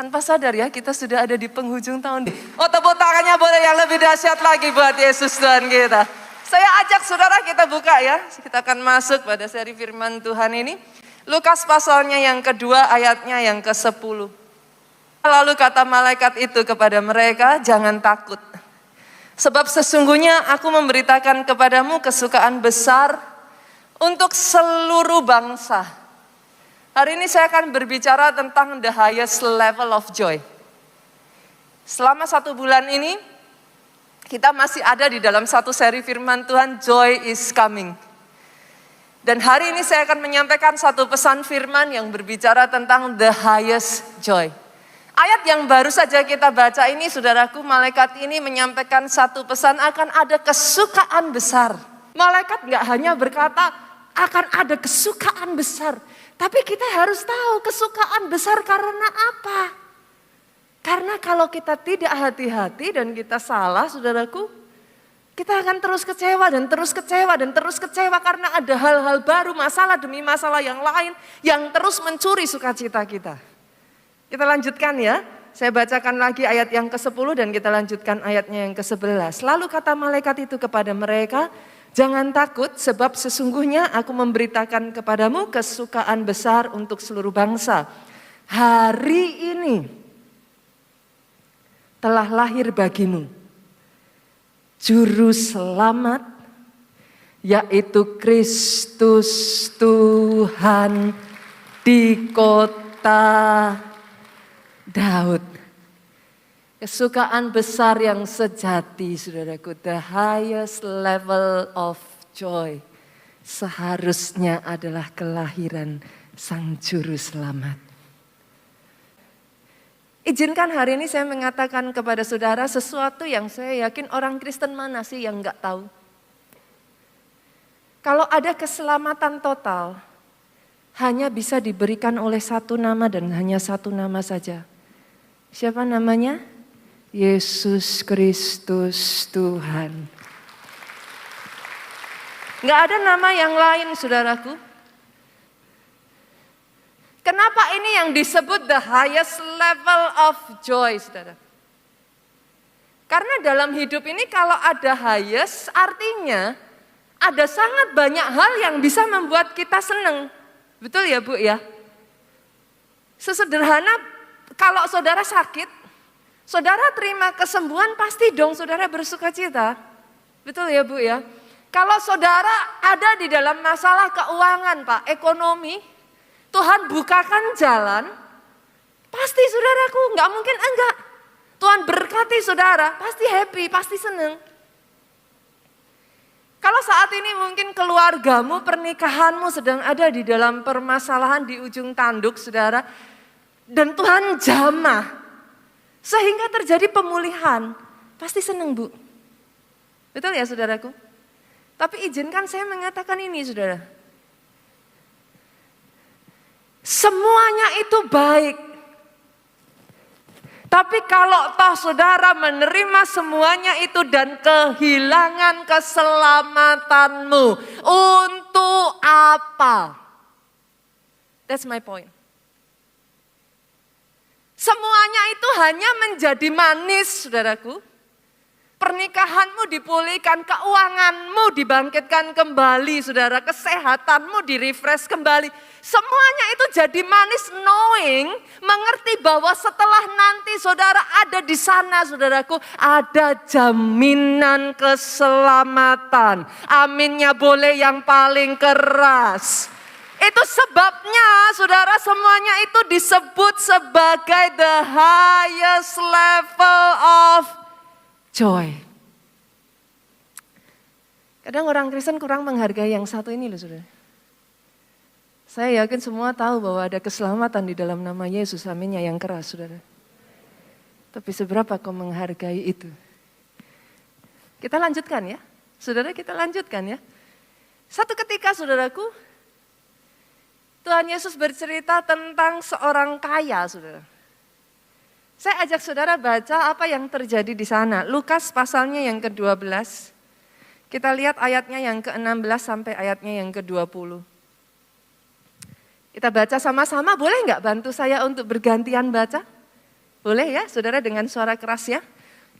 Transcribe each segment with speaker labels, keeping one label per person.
Speaker 1: Tanpa sadar ya, kita sudah ada di penghujung tahun. Oh, tepuk tangannya boleh yang lebih dahsyat lagi buat Yesus Tuhan kita. Saya ajak saudara kita buka ya. Kita akan masuk pada seri firman Tuhan ini. Lukas pasalnya yang kedua, ayatnya yang ke-10. Lalu kata malaikat itu kepada mereka, jangan takut. Sebab sesungguhnya aku memberitakan kepadamu kesukaan besar untuk seluruh bangsa. Hari ini saya akan berbicara tentang the highest level of joy. Selama 1 bulan ini, kita masih ada di dalam satu seri firman Tuhan, Joy is Coming. Dan hari ini saya akan menyampaikan satu pesan firman yang berbicara tentang the highest joy. Ayat yang baru saja kita baca ini, saudaraku, malaikat ini menyampaikan satu pesan akan ada kesukaan besar. Malaikat gak hanya berkata akan ada kesukaan besar. Tapi kita harus tahu kesukaan besar karena apa? Karena kalau kita tidak hati-hati dan kita salah, saudaraku, kita akan terus kecewa dan terus kecewa dan terus kecewa karena ada hal-hal baru, masalah demi masalah yang lain yang terus mencuri sukacita kita. Kita lanjutkan ya, saya bacakan lagi ayat yang ke-10 dan kita lanjutkan ayatnya yang ke-11. Lalu kata malaikat itu kepada mereka, jangan takut sebab sesungguhnya aku memberitakan kepadamu kesukaan besar untuk seluruh bangsa. Hari ini telah lahir bagimu juru selamat, yaitu Kristus Tuhan di kota Daud. Kesukaan besar yang sejati, saudaraku, the highest level of joy seharusnya adalah kelahiran Sang Juru Selamat. Izinkan hari ini saya mengatakan kepada saudara sesuatu yang saya yakin orang Kristen mana sih yang gak tahu. Kalau ada keselamatan total, hanya bisa diberikan oleh satu nama dan hanya satu nama saja. Siapa namanya? Yesus Kristus Tuhan. Gak ada nama yang lain, saudaraku. Kenapa ini yang disebut the highest level of joy, saudara? Karena dalam hidup ini kalau ada highest, artinya ada sangat banyak hal yang bisa membuat kita senang. Betul ya Bu ya? Sesederhana kalau saudara sakit, saudara terima kesembuhan, pasti dong saudara bersuka cita. Betul ya Bu ya? Kalau saudara ada di dalam masalah keuangan Pak, ekonomi, Tuhan bukakan jalan, pasti saudaraku gak mungkin enggak. Tuhan berkati saudara, pasti happy, pasti senang. Kalau saat ini mungkin keluargamu, pernikahanmu sedang ada di dalam permasalahan di ujung tanduk saudara, dan Tuhan jamah, sehingga terjadi pemulihan, pasti senang Bu. Betul ya saudaraku? Tapi izinkan saya mengatakan ini saudara. Semuanya itu baik. Tapi kalau toh saudara menerima semuanya itu dan kehilangan keselamatanmu, untuk apa? That's my point. Semuanya itu hanya menjadi manis, saudaraku. Pernikahanmu dipulihkan, keuanganmu dibangkitkan kembali, saudara. Kesehatanmu direfresh kembali. Semuanya itu jadi manis, knowing, mengerti bahwa setelah nanti saudara ada di sana, saudaraku, ada jaminan keselamatan. Aminnya boleh yang paling keras. Itu sebabnya saudara semuanya itu disebut sebagai the highest level of joy. Kadang orang Kristen kurang menghargai yang satu ini loh saudara. Saya yakin semua tahu bahwa ada keselamatan di dalam nama Yesus, aminnya yang keras saudara. Tapi seberapa kau menghargai itu? Kita lanjutkan ya. Saudara kita lanjutkan ya. Satu ketika saudaraku, Tuhan Yesus bercerita tentang seorang kaya saudara. Saya ajak saudara baca apa yang terjadi di sana. Lukas pasalnya yang ke-12. Kita lihat ayatnya yang ke-16 sampai ayatnya yang ke-20. Kita baca sama-sama, boleh nggak bantu saya untuk bergantian baca? Boleh ya saudara dengan suara keras ya.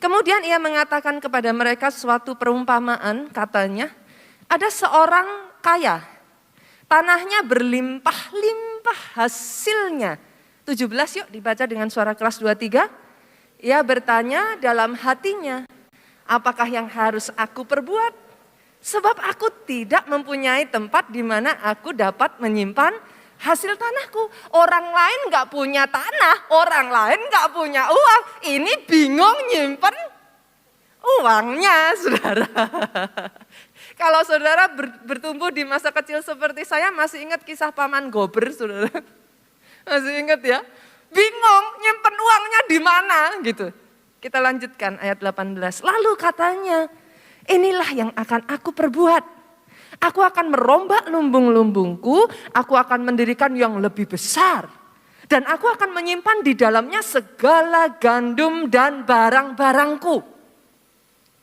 Speaker 1: Kemudian ia mengatakan kepada mereka suatu perumpamaan, katanya, ada seorang kaya, tanahnya berlimpah-limpah hasilnya. 17 yuk dibaca dengan suara keras 23. Ia bertanya dalam hatinya, apakah yang harus aku perbuat? Sebab aku tidak mempunyai tempat di mana aku dapat menyimpan hasil tanahku. Orang lain gak punya tanah, orang lain gak punya uang. Ini bingung nyimpen uangnya, saudara. Kalau saudara bertumbuh di masa kecil seperti saya, masih ingat kisah Paman Gober, saudara? Masih ingat ya? Bingung nyimpen uangnya di mana gitu. Kita lanjutkan ayat 18. Lalu katanya, inilah yang akan aku perbuat. Aku akan merombak lumbung-lumbungku, aku akan mendirikan yang lebih besar. Dan aku akan menyimpan di dalamnya segala gandum dan barang-barangku.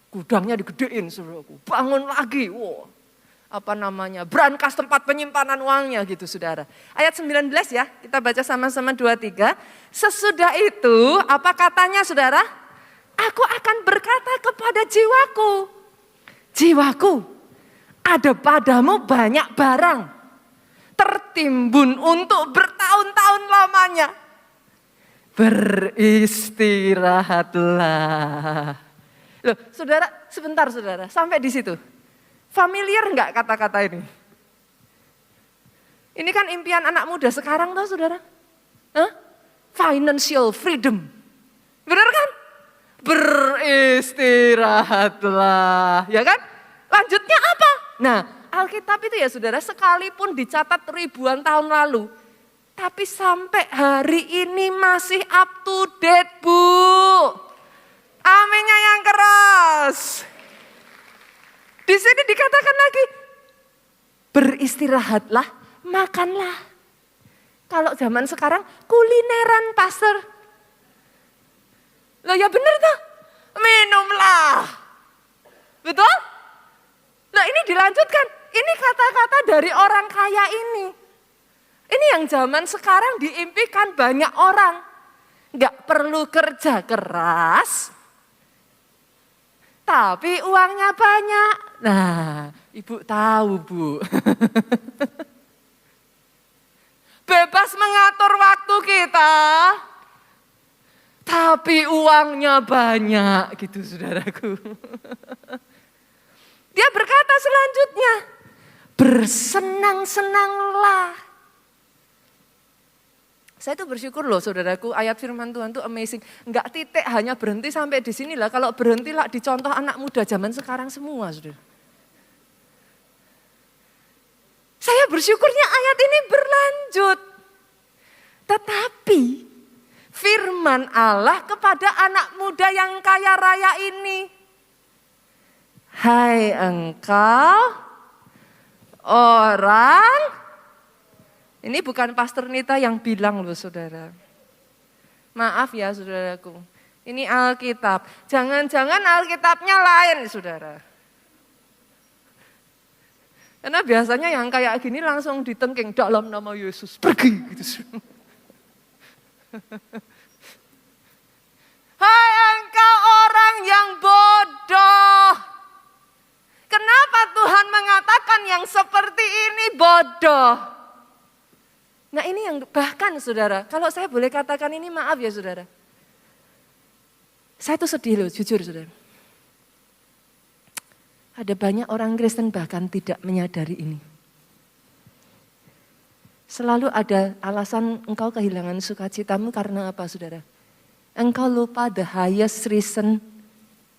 Speaker 1: Gudangnya digedein, saudaraku. Bangun lagi, wow. Apa namanya, brankas tempat penyimpanan uangnya gitu, saudara. Ayat 19 ya, kita baca sama-sama 23. Sesudah itu, apa katanya, saudara? Aku akan berkata kepada jiwaku, jiwaku, ada padamu banyak barang, tertimbun untuk bertahun-tahun lamanya. Beristirahatlah. Loh, saudara, sebentar saudara, sampai di situ. Familiar enggak kata-kata ini? Ini kan impian anak muda sekarang toh saudara. Hah? Financial freedom. Benar kan? Beristirahatlah, ya kan? Lanjutnya apa? Nah, Alkitab itu ya saudara, sekalipun dicatat ribuan tahun lalu, tapi sampai hari ini masih up to date, Bu. Aminnya yang keras. Di sini dikatakan lagi, beristirahatlah, makanlah. Kalau zaman sekarang kulineran, pastor. Loh ya bener tuh, minumlah. Betul? Nah ini dilanjutkan, ini kata-kata dari orang kaya ini. Ini yang zaman sekarang diimpikan banyak orang. Gak perlu kerja keras, tapi uangnya banyak. Nah ibu tahu Bu. Bebas mengatur waktu kita, tapi uangnya banyak gitu saudaraku. Dia berkata selanjutnya, bersenang-senanglah. Saya tuh bersyukur loh saudaraku, ayat firman Tuhan tuh amazing. Enggak titik hanya berhenti sampai di sini lah. Kalau berhenti lah dicontoh anak muda zaman sekarang semua saudara. Saya bersyukurnya ayat ini berlanjut. Tetapi firman Allah kepada anak muda yang kaya raya ini. Hai engkau orang, ini bukan Pastor Nita yang bilang loh saudara. Maaf ya saudaraku, ini Alkitab. Jangan-jangan Alkitabnya lain saudara. Karena biasanya yang kayak gini langsung ditengking dalam nama Yesus, pergi gitu. Hai engkau orang yang bodoh. Kenapa Tuhan mengatakan yang seperti ini bodoh? Nah ini yang bahkan saudara, kalau saya boleh katakan ini maaf ya saudara. Saya tuh sedih loh, jujur saudara. Ada banyak orang Kristen bahkan tidak menyadari ini. Selalu ada alasan engkau kehilangan sukacitamu karena apa saudara? Engkau lupa the highest reason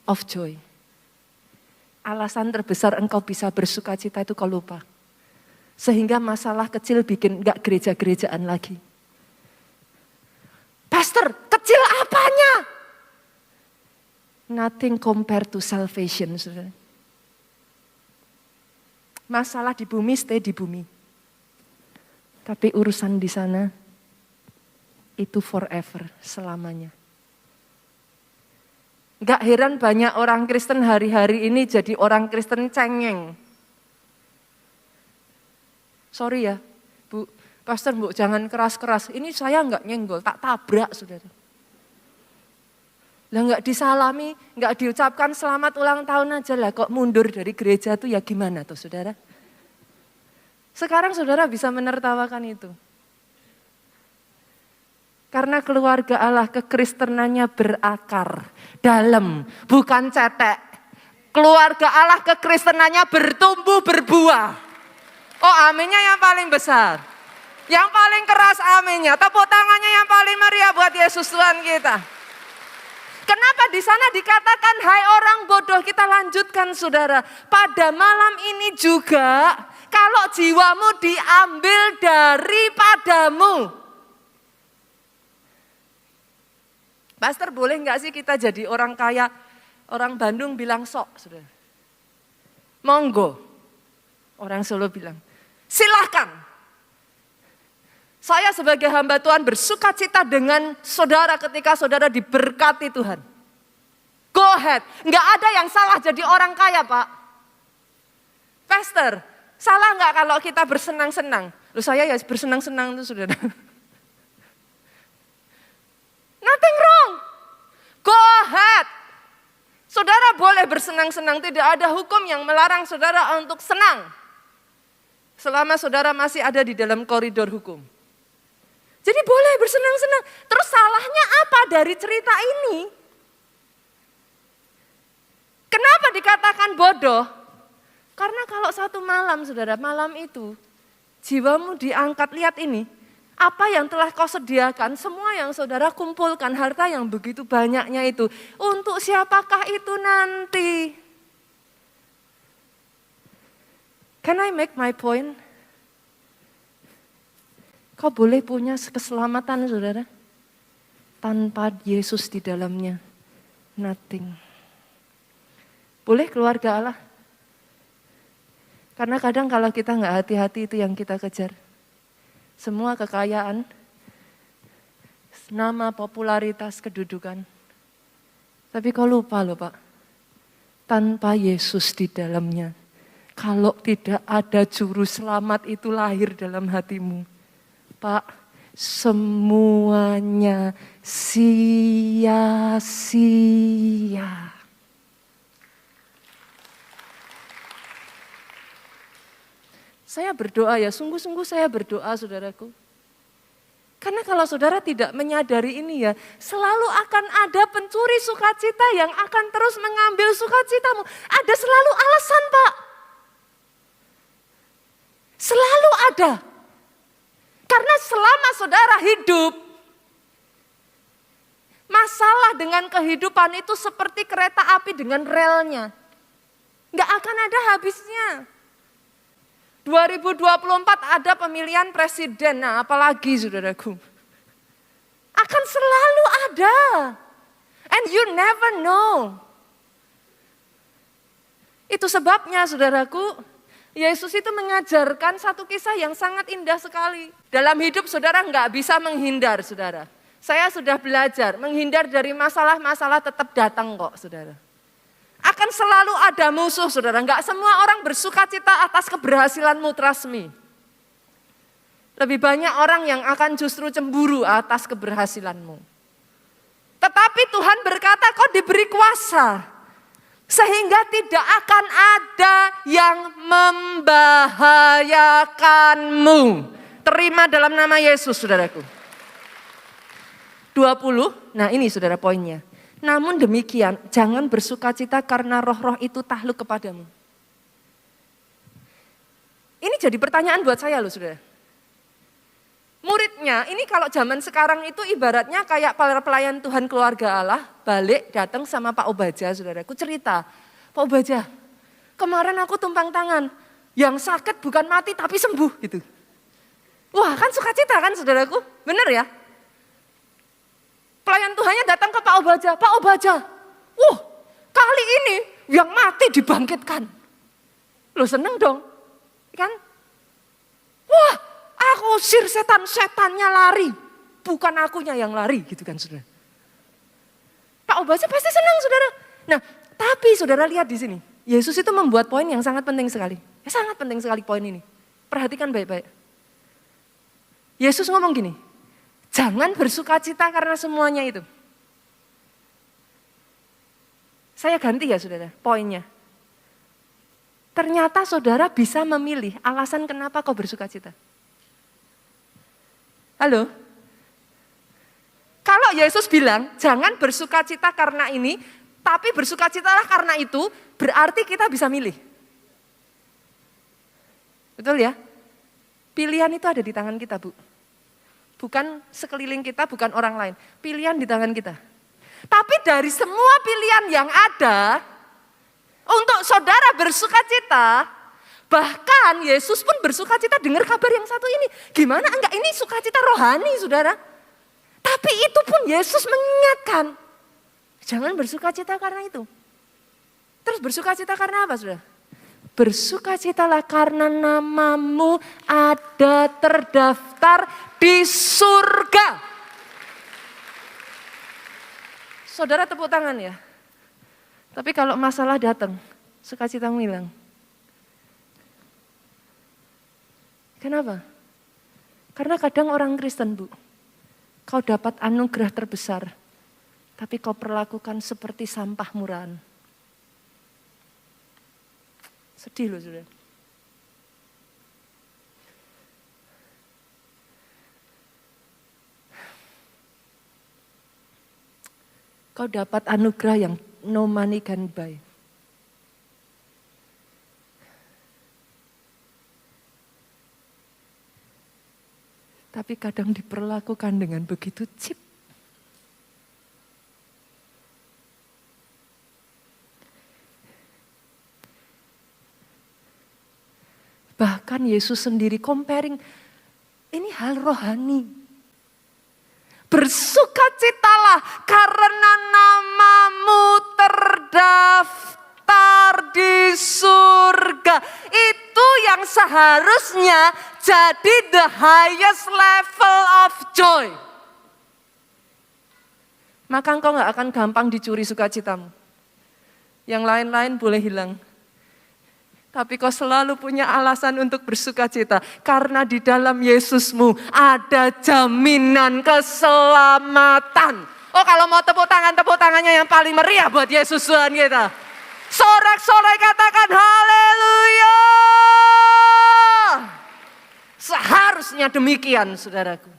Speaker 1: of joy. Alasan terbesar engkau bisa bersukacita itu kau lupa. Sehingga masalah kecil bikin enggak gereja-gerejaan lagi. Pastor, kecil apanya? Nothing compared to salvation. Saudara. Masalah di bumi stay di bumi. Tapi urusan di sana itu forever, selamanya. Gak heran banyak orang Kristen hari-hari ini jadi orang Kristen cengeng. Sorry ya, Bu, Pastor Bu jangan keras-keras. Ini saya gak nyenggol, tak tabrak saudara. Lah nggak disalami, nggak diucapkan selamat ulang tahun aja lah, kok mundur dari gereja tuh ya gimana tuh saudara? Sekarang saudara bisa menertawakan itu. Karena keluarga Allah kekristenannya berakar dalam, bukan cetek. Keluarga Allah kekristenannya bertumbuh berbuah. Oh aminnya yang paling besar. Yang paling keras aminnya. Tepuk tangannya yang paling meriah buat Yesus Tuhan kita. Kenapa di sana dikatakan hai orang bodoh? Kita lanjutkan saudara. Pada malam ini juga kalau jiwamu diambil daripadamu. Pastor boleh nggak sih kita jadi orang kaya? Orang Bandung bilang sok, saudara. Monggo. Orang Solo bilang, silahkan. Saya sebagai hamba Tuhan bersuka cita dengan saudara ketika saudara diberkati Tuhan. Go ahead. Nggak ada yang salah jadi orang kaya, Pak. Pastor, salah nggak kalau kita bersenang-senang? Loh saya ya bersenang-senang tuh saudara. Nothing wrong. Go ahead. Saudara boleh bersenang-senang, tidak ada hukum yang melarang saudara untuk senang. Selama saudara masih ada di dalam koridor hukum. Jadi boleh bersenang-senang. Terus salahnya apa dari cerita ini? Kenapa dikatakan bodoh? Karena kalau satu malam saudara, malam itu jiwamu diangkat, lihat ini. Apa yang telah kau sediakan, semua yang saudara kumpulkan, harta yang begitu banyaknya itu. Untuk siapakah itu nanti? Can I make my point? Kau boleh punya keselamatan saudara. Tanpa Yesus di dalamnya. Nothing. Boleh keluarga Allah. Karena kadang kalau kita nggak hati-hati itu yang kita kejar. Semua kekayaan, nama, popularitas, kedudukan. Tapi kau lupa loh Pak, tanpa Yesus di dalamnya. Kalau tidak ada juru selamat itu lahir dalam hatimu. Pak, semuanya sia-sia. Saya berdoa ya, sungguh-sungguh saya berdoa saudaraku. Karena kalau saudara tidak menyadari ini ya, selalu akan ada pencuri sukacita yang akan terus mengambil sukacitamu. Ada selalu alasan Pak. Selalu ada. Karena selama saudara hidup, masalah dengan kehidupan itu seperti kereta api dengan relnya. Nggak akan ada habisnya. 2024 ada pemilihan presiden, nah apalagi saudaraku. Akan selalu ada. And you never know. Itu sebabnya saudaraku, Yesus itu mengajarkan satu kisah yang sangat indah sekali. Dalam hidup saudara nggak bisa menghindar saudara. Saya sudah belajar, menghindar dari masalah-masalah tetap datang kok saudara. Akan selalu ada musuh saudara, enggak semua orang bersuka cita atas keberhasilanmu, trust me. Lebih banyak orang yang akan justru cemburu atas keberhasilanmu. Tetapi Tuhan berkata kau diberi kuasa, sehingga tidak akan ada yang membahayakanmu. Terima dalam nama Yesus saudaraku. 20, nah ini saudara poinnya. Namun demikian, jangan bersukacita karena roh-roh itu takluk kepadamu. Ini jadi pertanyaan buat saya loh saudara. Muridnya, ini kalau zaman sekarang itu ibaratnya kayak para pelayan Tuhan keluarga Allah, balik datang sama Pak Obaja saudaraku cerita. Pak Obaja, kemarin aku tumpang tangan, yang sakit bukan mati tapi sembuh gitu. Wah kan sukacita kan saudaraku, bener ya? Pelayan Tuhannya datang ke Pak Obaja, Pak Obaja, kali ini yang mati dibangkitkan. Lo seneng dong, kan? Wah, aku usir setan-setannya lari, bukan akunya yang lari gitu kan saudara. Pak Obaja pasti senang saudara. Nah, tapi saudara lihat di sini, Yesus itu membuat poin yang sangat penting sekali. Sangat penting sekali poin ini. Perhatikan baik-baik. Yesus ngomong gini, jangan bersukacita karena semuanya itu. Saya ganti ya saudara, poinnya. Ternyata saudara bisa memilih alasan kenapa kau bersuka cita. Halo? Kalau Yesus bilang, jangan bersukacita karena ini, tapi bersukacitalah karena itu, berarti kita bisa milih. Betul ya? Pilihan itu ada di tangan kita, Bu. Bukan sekeliling kita, bukan orang lain. Pilihan di tangan kita. Tapi dari semua pilihan yang ada, untuk saudara bersukacita, bahkan Yesus pun bersukacita dengar kabar yang satu ini. Gimana enggak, ini sukacita rohani saudara. Tapi itu pun Yesus mengingatkan, jangan bersukacita karena itu. Terus bersukacita karena apa saudara? Bersukacitalah karena namamu ada terdaftar di surga. Saudara tepuk tangan ya. Tapi kalau masalah datang, sukacita hilang. Kenapa? Karena kadang orang Kristen, Bu, kau dapat anugerah terbesar, tapi kau perlakukan seperti sampah murahan. Sedih loh saudara. Kau dapat anugerah yang no money can buy. Tapi kadang diperlakukan dengan begitu cheap. Bahkan Yesus sendiri comparing, ini hal rohani. Bersukacitalah karena namamu terdaftar di surga. Itu yang seharusnya jadi the highest level of joy. Maka engkau gak akan gampang dicuri sukacitamu. Yang lain-lain boleh hilang. Tapi kau selalu punya alasan untuk bersukacita. Karena di dalam Yesusmu ada jaminan keselamatan. Oh kalau mau tepuk tangannya yang paling meriah buat Yesus Tuhan kita. Sorak-sorai katakan haleluya. Seharusnya demikian saudaraku.